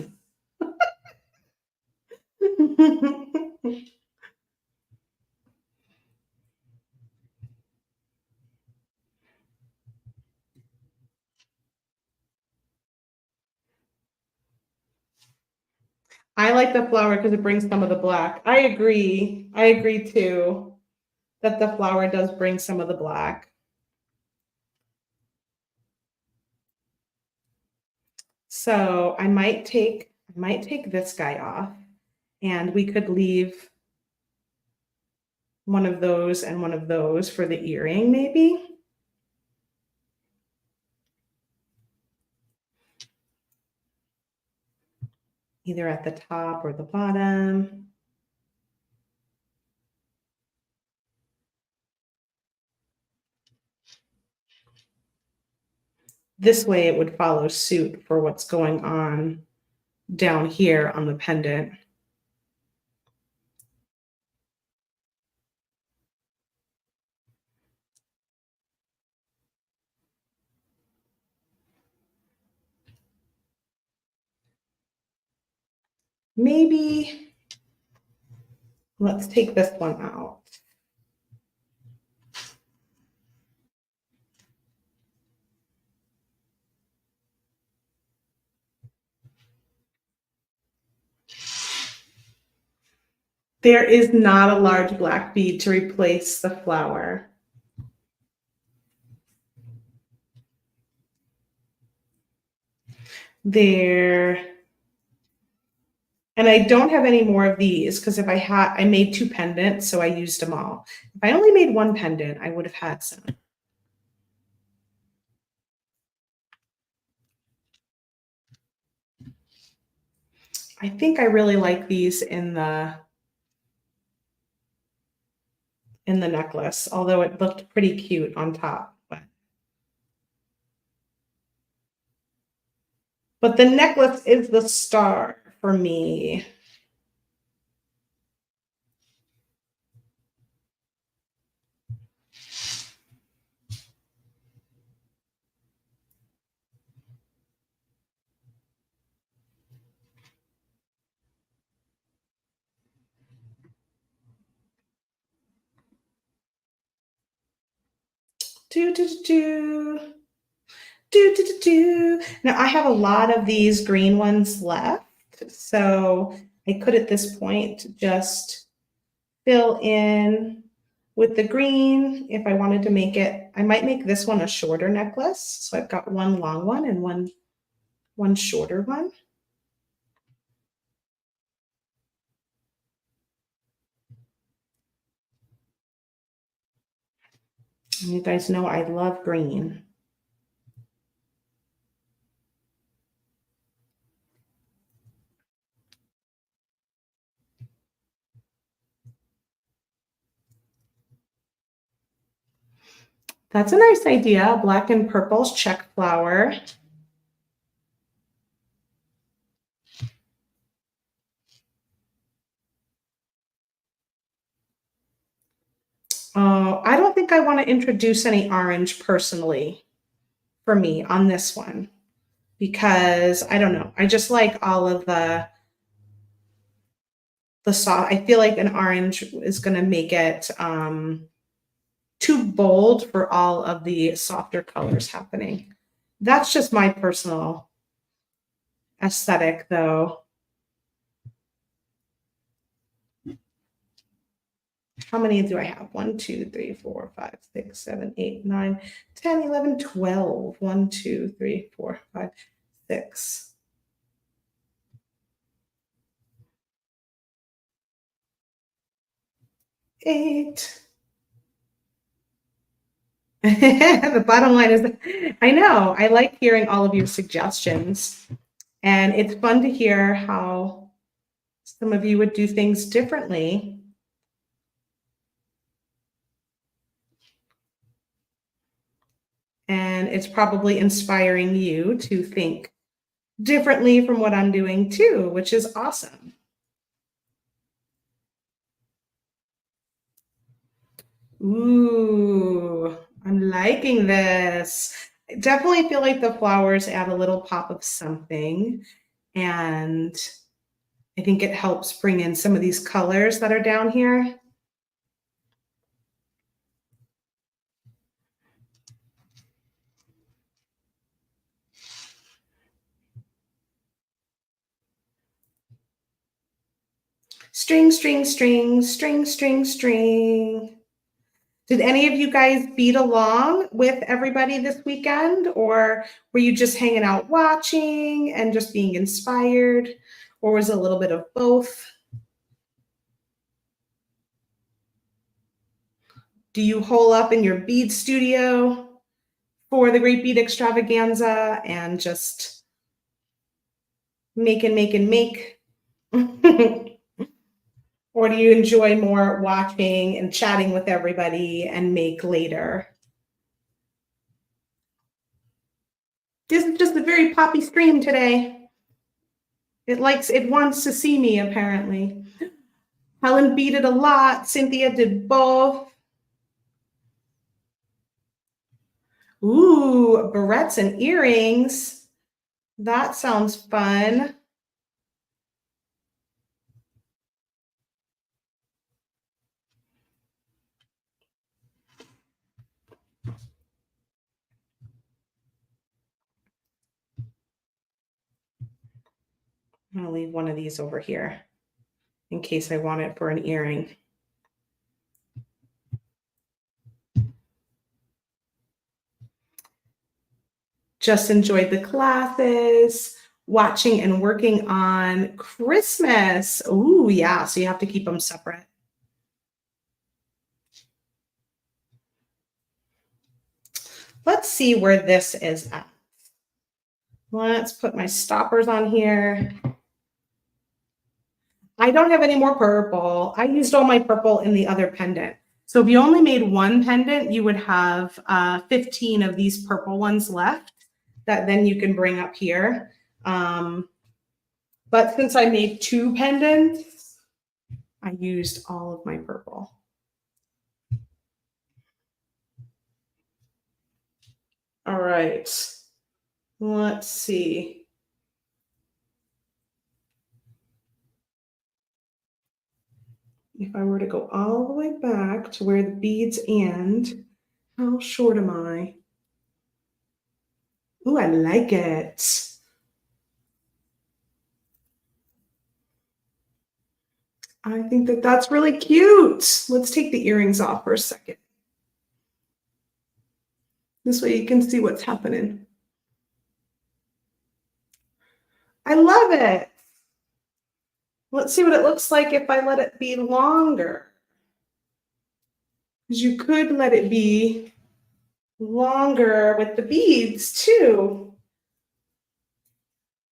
[SPEAKER 1] I like the flower because it brings some of the black. I agree. I agree too that the flower does bring some of the black. So I might take this guy off, and we could leave one of those and one of those for the earring, maybe. either at the top or the bottom. This way it would follow suit for what's going on down here on the pendant. Maybe let's take this one out. There is not a large black bead to replace the flower. There, and I don't have any more of these because if I had, I made 2 pendants, so I used them all. If I only made 1 pendant, I would have had some. I think I really like these in the necklace, although it looked pretty cute on top. But the necklace is the star for me. Do, do, do, do. Do, do, do, do. Now I have a lot of these green ones left, so I could at this point just fill in with the green. If I wanted to make it, I might make this one a shorter necklace. So I've got one long one and one shorter one. And you guys know I love green. That's a nice idea. Black and purple's check flower. I don't think I want to introduce any orange personally for me on this one because I don't know. I just like all of the soft. I feel like an orange is going to make it too bold for all of the softer colors happening. That's just my personal aesthetic, though. How many do I have? 1, 2, 3, 4, 5, 6, 7, 8, 9, 10, 11, 12. 1, 2, 3, 4, 5, 6. 8. The bottom line is, I know, I like hearing all of your suggestions. And it's fun to hear how some of you would do things differently. And it's probably inspiring you to think differently from what I'm doing too, which is awesome. Ooh, I'm liking this. I definitely feel like the flowers add a little pop of something. And I think it helps bring in some of these colors that are down here. String, string, string, string, string, string. Did any of you guys bead along with everybody this weekend, or were you just hanging out watching and just being inspired, or was it a little bit of both? Do you hole up in your bead studio for the Great Bead Extravaganza and just make and make and make Or do you enjoy more watching and chatting with everybody and make later? This is just a very poppy stream today. It wants to see me, apparently. Helen beaded a lot. Cynthia did both. Ooh, barrettes and earrings. That sounds fun. I'm going to leave one of these over here in case I want it for an earring. Just enjoyed the classes, watching and working on Christmas. Ooh, yeah, so you have to keep them separate. Let's see where this is at. Let's put my stoppers on here. I don't have any more purple. I used all my purple in the other pendant. So if you only made one pendant, you would have 15 of these purple ones left that then you can bring up here. But since I made 2 pendants, I used all of my purple. All right, let's see. If I were to go all the way back to where the beads end, how short am I? Ooh, I like it. I think that that's really cute. Let's take the earrings off for a second. This way you can see what's happening. I love it. Let's see what it looks like if I let it be longer. Because you could let it be longer with the beads too.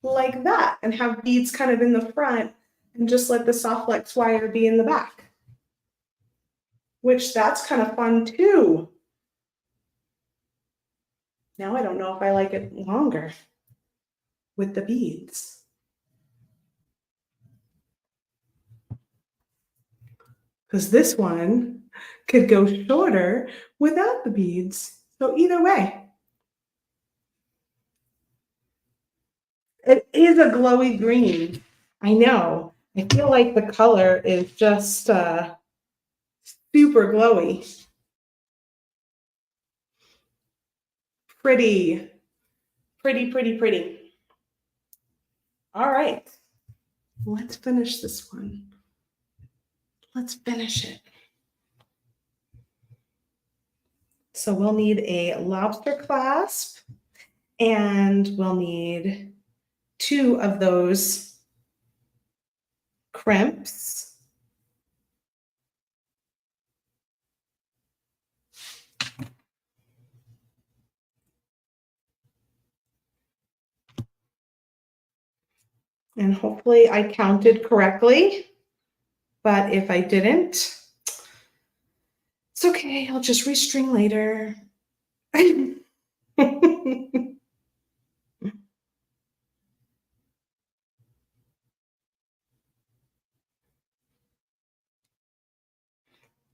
[SPEAKER 1] Like that, and have beads kind of in the front and just let the soft flex wire be in the back. Which that's kind of fun too. Now I don't know if I like it longer with the beads. Because this one could go shorter without the beads. So either way. It is a glowy green. I know. I feel like the color is just super glowy. Pretty. Pretty, pretty, pretty. All right. Let's finish this one. Let's finish it. So we'll need a lobster clasp, and we'll need 2 of those crimps. And hopefully I counted correctly, but if I didn't, it's okay. I'll just restring later.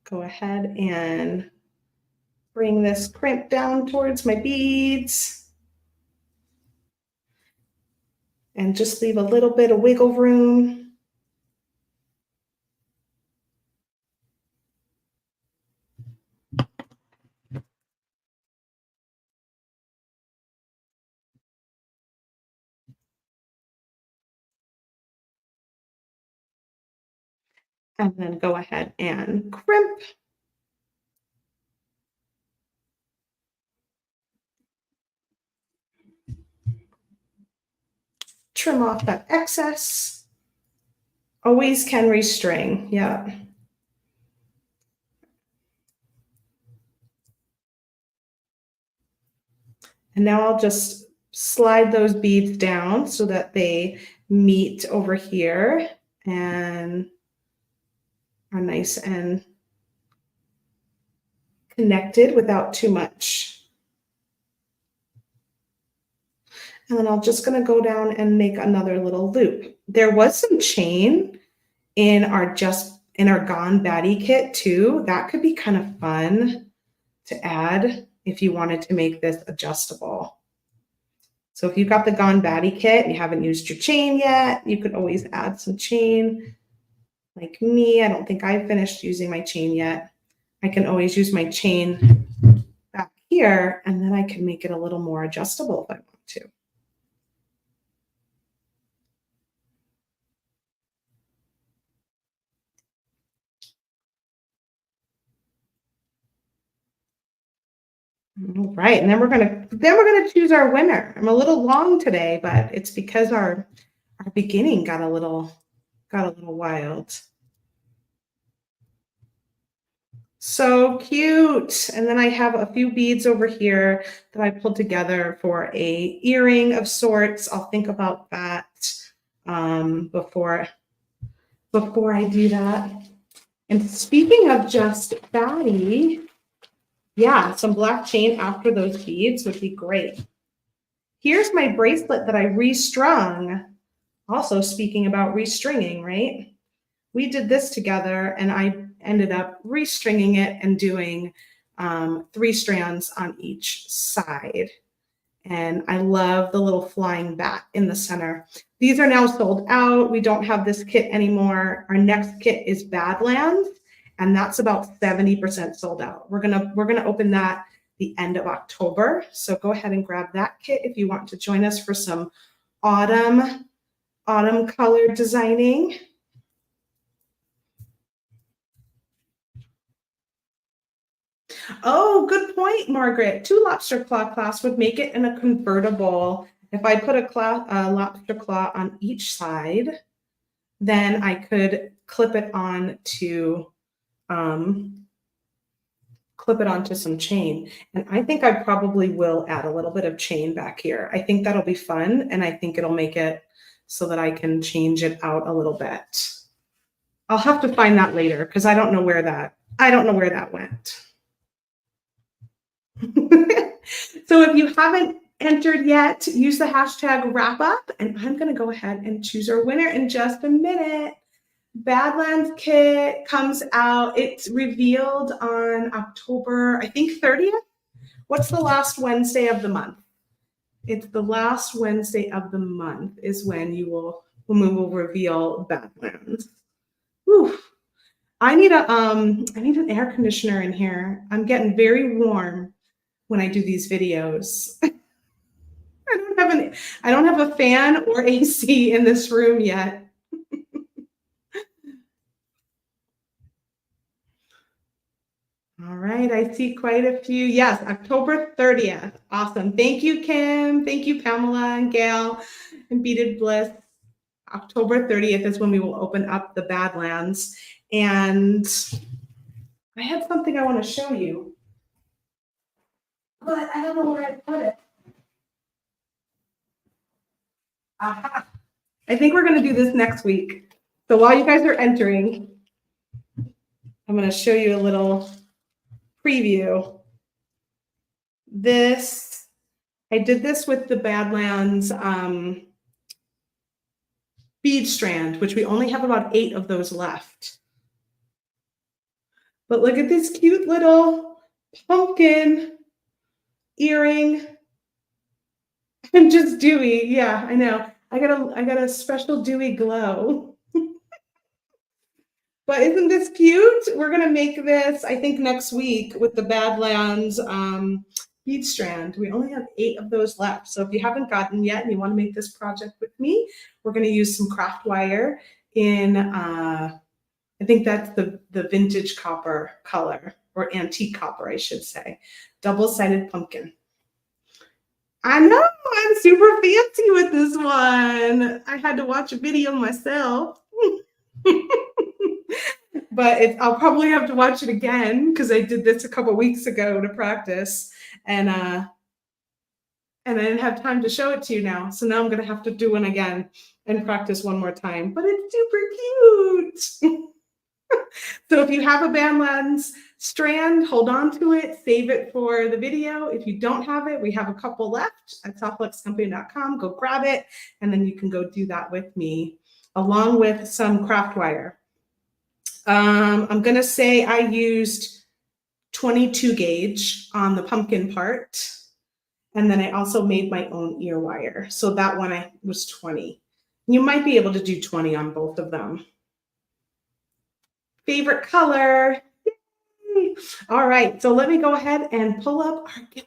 [SPEAKER 1] Go ahead and bring this crimp down towards my beads. And just leave a little bit of wiggle room. And then go ahead and crimp. Trim off that excess. Always can restring, yeah. And now I'll just slide those beads down so that they meet over here and are nice and connected without too much. And then I'm just going to go down and make another little loop. There was some chain in our Gone Batty kit too. That could be kind of fun to add if you wanted to make this adjustable. So if you got the Gone Batty kit and you haven't used your chain yet, you could always add some chain. Like me, I don't think I've finished using my chain yet. I can always use my chain back here, and then I can make it a little more adjustable if I want to. All right, and then we're gonna choose our winner. I'm a little long today, but it's because our beginning got a little wild. So cute. And then I have a few beads over here that I pulled together for a earring of sorts. I'll think about that before I do that. And speaking of just batty, yeah, some black chain after those beads would be great. Here's my bracelet that I restrung. Also speaking about restringing, right? We did this together and I ended up restringing it and doing 3 strands on each side. And I love the little flying bat in the center. These are now sold out. We don't have this kit anymore. Our next kit is Badlands, and that's about 70% sold out. We're gonna open that the end of October. So go ahead and grab that kit if you want to join us for some autumn color designing. Oh, good point, Margaret. 2 lobster claw clasps would make it in a convertible. If I put a lobster claw on each side, then I could clip it onto some chain. And I think I probably will add a little bit of chain back here. I think that'll be fun, and I think it'll make it so that I can change it out a little bit. I'll have to find that later because I don't know where that went. So if you haven't entered yet, use the hashtag wrap up, and I'm going to go ahead and choose our winner in just a minute. Badlands kit comes out. It's revealed on October, I think 30th. What's the last Wednesday of the month? It's the last Wednesday of the month is when we will reveal Badlands. Whew. I need an air conditioner in here. I'm getting very warm when I do these videos. I don't have a fan or AC in this room yet. All right, I see quite a few. Yes, October 30th. Awesome. Thank you, Kim. Thank you, Pamela and Gail and Beaded Bliss. October 30th is when we will open up the Badlands. And I had something I want to show you, but I don't know where I put it. Aha. I think we're going to do this next week. So while you guys are entering, I'm going to show you a little preview. I did this with the Badlands bead strand, which we only have about 8 of those left. But look at this cute little pumpkin earring. I'm just dewy. Yeah, I know. I got a special dewy glow. But isn't this cute? We're gonna make this, I think, next week with the Badlands bead strand. We only have 8 of those left. So if you haven't gotten yet and you want to make this project with me, we're going to use some craft wire in, I think that's the vintage copper color, or antique copper, I should say. Double-sided pumpkin. I know, I'm super fancy with this one. I had to watch a video myself. But I'll probably have to watch it again because I did this a couple weeks ago to practice. And and I didn't have time to show it to you now. So now I'm going to have to do one again and practice one more time, but it's super cute. So if you have a band lens strand, hold on to it, save it for the video. If you don't have it, we have a couple left at softluxcompany.com. Go grab it, and then you can go do that with me, along with some craft wire. I'm going to say I used 22 gauge on the pumpkin part. And then I also made my own ear wire. So that one was 20. You might be able to do 20 on both of them. Favorite color. Yay. All right, so let me go ahead and pull up our giveaway.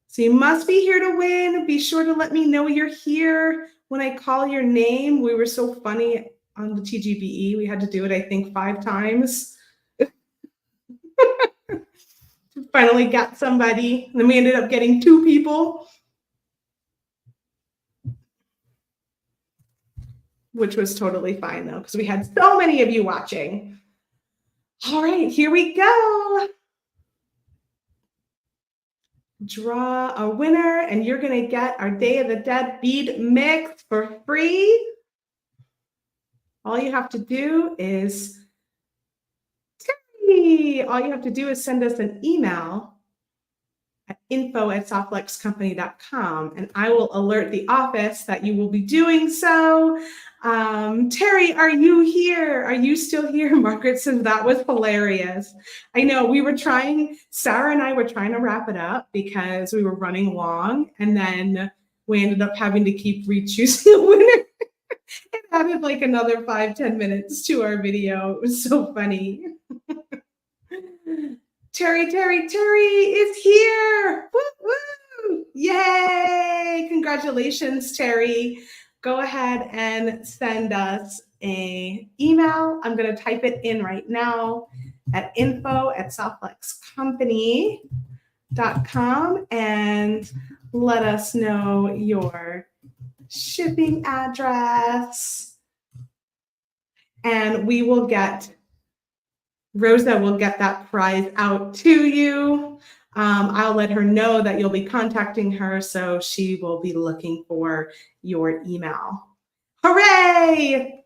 [SPEAKER 1] So you must be here to win. Be sure to let me know you're here when I call your name. We were so funny on the TGBE. We had to do it, I think, 5 times. Finally got somebody. And then we ended up getting 2 people, which was totally fine, though, because we had so many of you watching. All right, here we go. Draw a winner, and you're going to get our Day of the Dead bead mix for free. All you have to do is send us an email at info@softluxcompany.com, and I will alert the office that you will be doing so. Terry, are you here? Are you still here? Margaret says that was hilarious. I know Sarah and I were trying to wrap it up because we were running long, and then we ended up having to keep re-choosing a winner. It added like another 5-10 minutes to our video. It was so funny. Terry is here. Woo, woo. Yay. Congratulations, Terry. Go ahead and send us an email. I'm going to type it in right now at info@softluxcompany.com and let us know your shipping address. And Rosa will get that prize out to you. I'll let her know that you'll be contacting her, so she will be looking for your email. Hooray!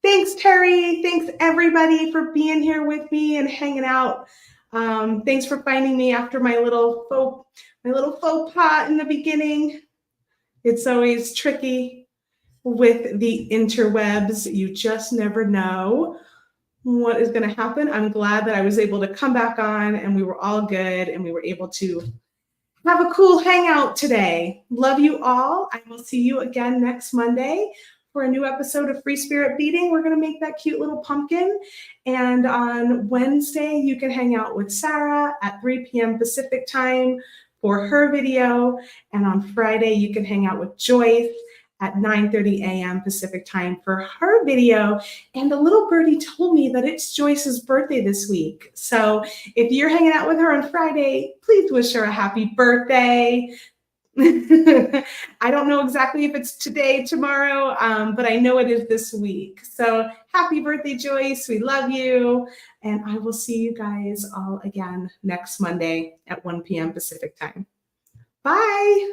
[SPEAKER 1] Thanks, Terry. Thanks, everybody, for being here with me and hanging out. Thanks for finding me after my little faux pas in the beginning. It's always tricky with the interwebs. You just never know what is going to happen. I'm glad that I was able to come back on and we were all good and we were able to have a cool hangout today. Love you all. I will see you again next Monday for a new episode of Free Spirit Beading. We're going to make that cute little pumpkin. And on Wednesday, you can hang out with Sarah at 3 p.m. Pacific time for her video. And on Friday, you can hang out with Joyce at 9:30 a.m. Pacific time for her video. And the little birdie told me that it's Joyce's birthday this week. So if you're hanging out with her on Friday, please wish her a happy birthday. I don't know exactly if it's today, tomorrow, but I know it is this week. So happy birthday, Joyce. We love you. And I will see you guys all again next Monday at 1 p.m. Pacific time. Bye.